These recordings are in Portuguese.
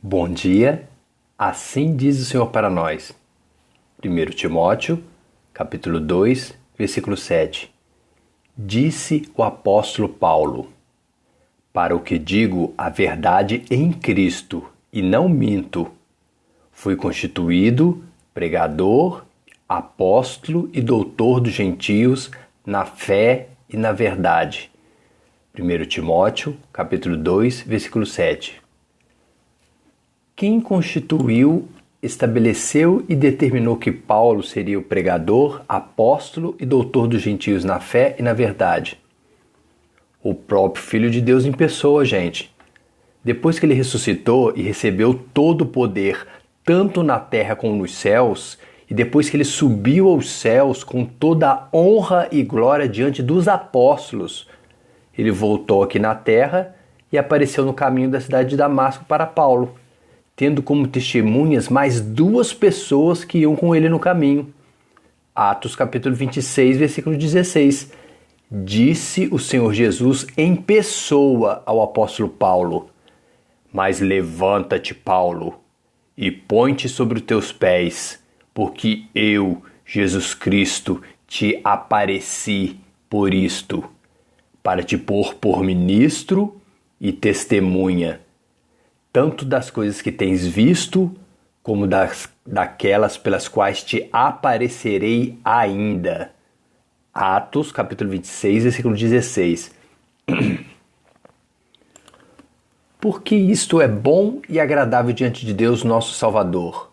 Bom dia, assim diz o Senhor para nós. 1 Timóteo, capítulo 2, versículo 7. Disse o apóstolo Paulo: para o que digo a verdade em Cristo e não minto, fui constituído pregador, apóstolo e doutor dos gentios na fé e na verdade. 1 Timóteo, capítulo 2, versículo 7. Quem constituiu, estabeleceu e determinou que Paulo seria o pregador, apóstolo e doutor dos gentios na fé e na verdade? O próprio Filho de Deus em pessoa, gente. Depois que ele ressuscitou e recebeu todo o poder, tanto na terra como nos céus, e depois que ele subiu aos céus com toda a honra e glória diante dos apóstolos, ele voltou aqui na terra e apareceu no caminho da cidade de Damasco para Paulo, tendo como testemunhas mais 2 pessoas que iam com ele no caminho. Atos capítulo 26, versículo 16. Disse o Senhor Jesus em pessoa ao apóstolo Paulo: mas levanta-te, Paulo, e põe-te sobre os teus pés, porque eu, Jesus Cristo, te apareci por isto, para te pôr por ministro e testemunha, tanto das coisas que tens visto, como daquelas pelas quais te aparecerei ainda. Atos, capítulo 26, versículo 16. Porque isto é bom e agradável diante de Deus, nosso Salvador: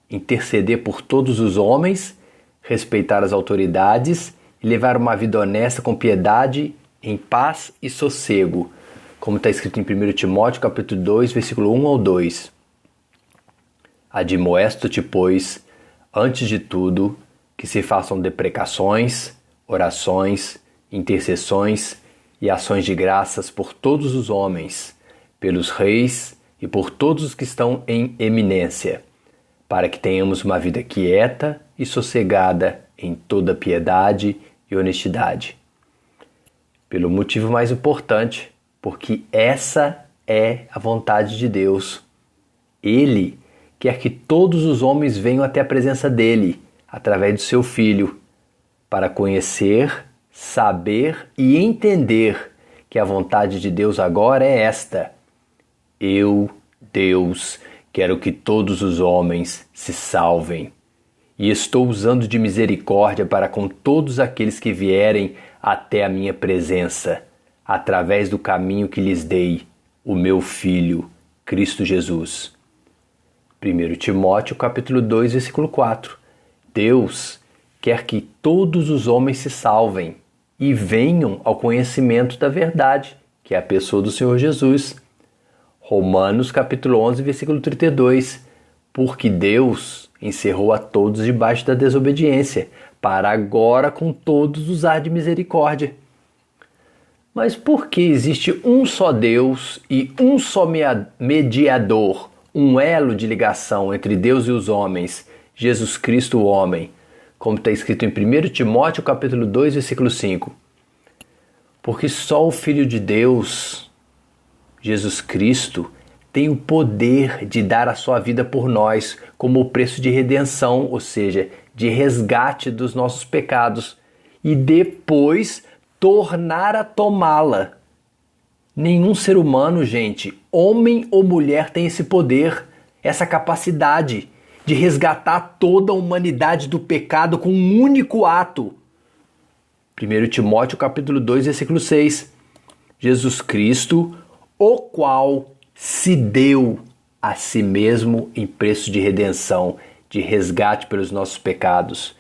interceder por todos os homens, respeitar as autoridades e levar uma vida honesta com piedade, em paz e sossego, como está escrito em 1 Timóteo, capítulo 2, versículo 1 ao 2. Admoesto-te, pois, antes de tudo, que se façam deprecações, orações, intercessões e ações de graças por todos os homens, pelos reis e por todos os que estão em eminência, para que tenhamos uma vida quieta e sossegada em toda piedade e honestidade. Pelo motivo mais importante, porque essa é a vontade de Deus. Ele quer que todos os homens venham até a presença dele, através do seu Filho, para conhecer, saber e entender que a vontade de Deus agora é esta: eu, Deus, quero que todos os homens se salvem, e estou usando de misericórdia para com todos aqueles que vierem até a minha presença, através do caminho que lhes dei, o meu Filho, Cristo Jesus. 1 Timóteo, capítulo 2, versículo 4. Deus quer que todos os homens se salvem e venham ao conhecimento da verdade, que é a pessoa do Senhor Jesus. Romanos, capítulo 11, versículo 32. Porque Deus encerrou a todos debaixo da desobediência, para agora com todos usar de misericórdia. Mas por que existe um só Deus e um só mediador, um elo de ligação entre Deus e os homens, Jesus Cristo o homem, como está escrito em 1 Timóteo capítulo 2, versículo 5? Porque só o Filho de Deus, Jesus Cristo, tem o poder de dar a sua vida por nós como o preço de redenção, ou seja, de resgate dos nossos pecados, e depois tornar a tomá-la. Nenhum ser humano, gente, homem ou mulher, tem esse poder, essa capacidade de resgatar toda a humanidade do pecado com um único ato. 1 Timóteo capítulo 2, versículo 6. Jesus Cristo, o qual se deu a si mesmo em preço de redenção, de resgate pelos nossos pecados,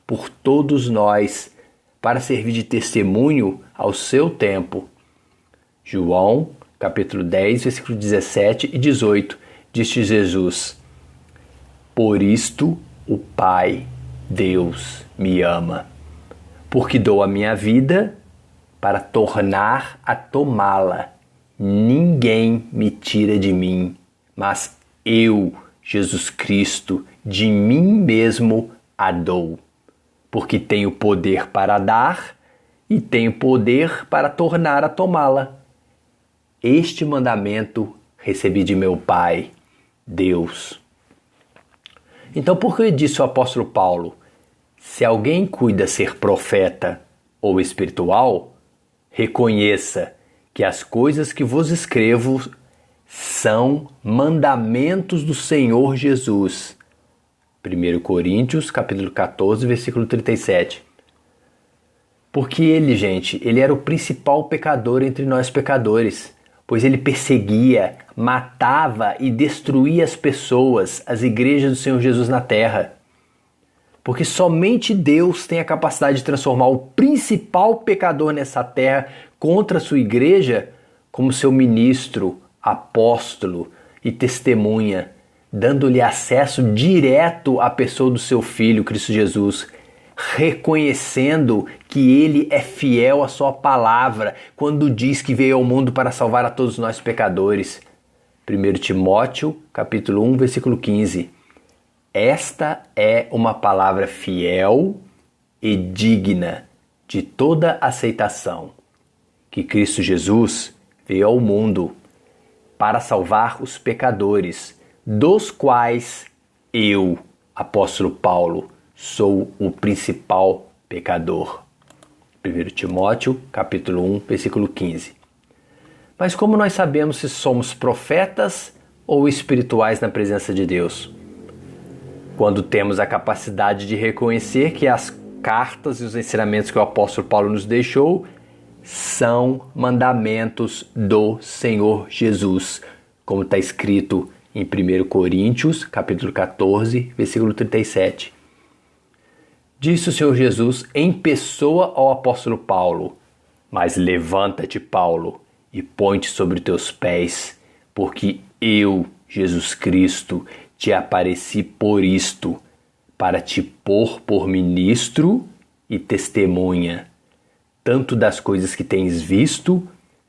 por todos nós, para servir de testemunho ao seu tempo. João, capítulo 10, versículo 17 e 18, disse Jesus: por isto o Pai, Deus, me ama, porque dou a minha vida para tornar a tomá-la. Ninguém me tira de mim, mas eu, Jesus Cristo, de mim mesmo a dou, porque tenho poder para dar e tenho poder para tornar a tomá-la. Este mandamento recebi de meu Pai. Deus. Então, por que disse o apóstolo Paulo? Se alguém cuida ser profeta ou espiritual, reconheça que as coisas que vos escrevo são mandamentos do Senhor Jesus. 1 Coríntios, capítulo 14, versículo 37. Porque ele era o principal pecador entre nós pecadores, pois ele perseguia, matava e destruía as pessoas, as igrejas do Senhor Jesus na terra. Porque somente Deus tem a capacidade de transformar o principal pecador nessa terra contra a sua igreja como seu ministro, apóstolo e testemunha, dando-lhe acesso direto à pessoa do seu Filho, Cristo Jesus, reconhecendo que ele é fiel à sua palavra quando diz que veio ao mundo para salvar a todos nós pecadores. 1 Timóteo, capítulo 1, versículo 15. Esta é uma palavra fiel e digna de toda aceitação, que Cristo Jesus veio ao mundo para salvar os pecadores, dos quais eu, apóstolo Paulo, sou o principal pecador. 1 Timóteo, capítulo 1, versículo 15. Mas como nós sabemos se somos profetas ou espirituais na presença de Deus? Quando temos a capacidade de reconhecer que as cartas e os ensinamentos que o apóstolo Paulo nos deixou são mandamentos do Senhor Jesus, como está escrito em 1 Coríntios, capítulo 14, versículo 37. Disse o Senhor Jesus em pessoa ao apóstolo Paulo: Mas levanta-te, Paulo, e põe-te sobre teus pés, porque eu, Jesus Cristo, te apareci por isto, para te pôr por ministro e testemunha, tanto das coisas que tens visto,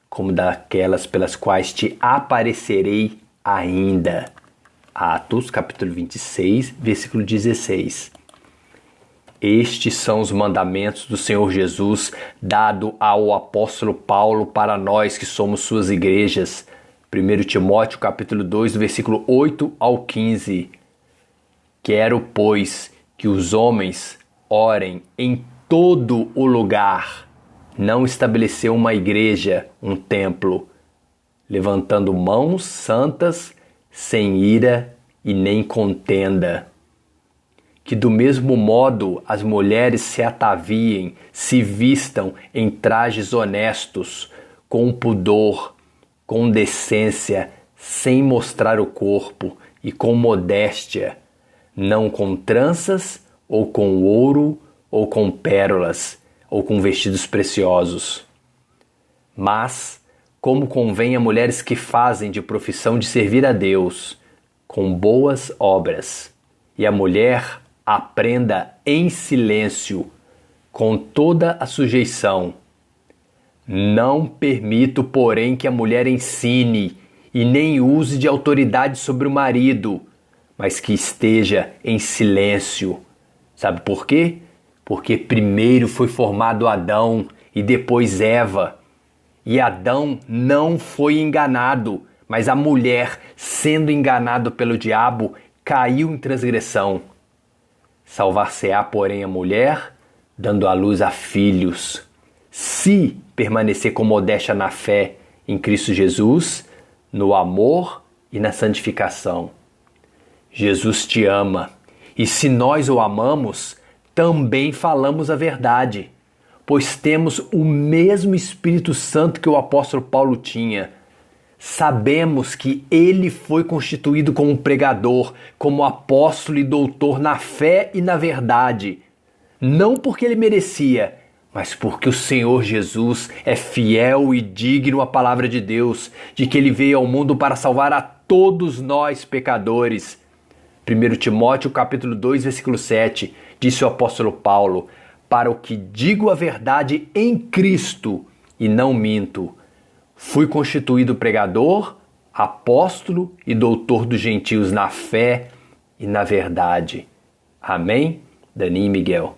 como daquelas pelas quais te aparecerei ainda. Atos, capítulo 26, versículo 16. Estes são os mandamentos do Senhor Jesus, dado ao apóstolo Paulo para nós que somos suas igrejas. 1 Timóteo, capítulo 2, versículo 8 ao 15. Quero, pois, que os homens orem em todo o lugar. Não estabeleceu uma igreja, um templo, levantando mãos santas, sem ira e nem contenda. Que do mesmo modo as mulheres se ataviem, se vistam em trajes honestos, com pudor, com decência, sem mostrar o corpo e com modéstia, não com tranças, ou com ouro, ou com pérolas, ou com vestidos preciosos. Mas, como convém a mulheres que fazem de profissão de servir a Deus, com boas obras, e a mulher aprenda em silêncio, com toda a sujeição. Não permito, porém, que a mulher ensine e nem use de autoridade sobre o marido, mas que esteja em silêncio. Sabe por quê? Porque primeiro foi formado Adão e depois Eva. E Adão não foi enganado, mas a mulher, sendo enganada pelo diabo, caiu em transgressão. Salvar-se-á, porém, a mulher, dando à luz a filhos, se permanecer com modéstia na fé em Cristo Jesus, no amor e na santificação. Jesus te ama, e se nós o amamos, também falamos a verdade, pois temos o mesmo Espírito Santo que o apóstolo Paulo tinha. Sabemos que ele foi constituído como pregador, como apóstolo e doutor na fé e na verdade, não porque ele merecia, mas porque o Senhor Jesus é fiel e digno à palavra de Deus, de que ele veio ao mundo para salvar a todos nós pecadores. 1 Timóteo capítulo 2, versículo 7, disse o apóstolo Paulo: para o que digo a verdade em Cristo e não minto, fui constituído pregador, apóstolo e doutor dos gentios na fé e na verdade. Amém? Dani e Miguel.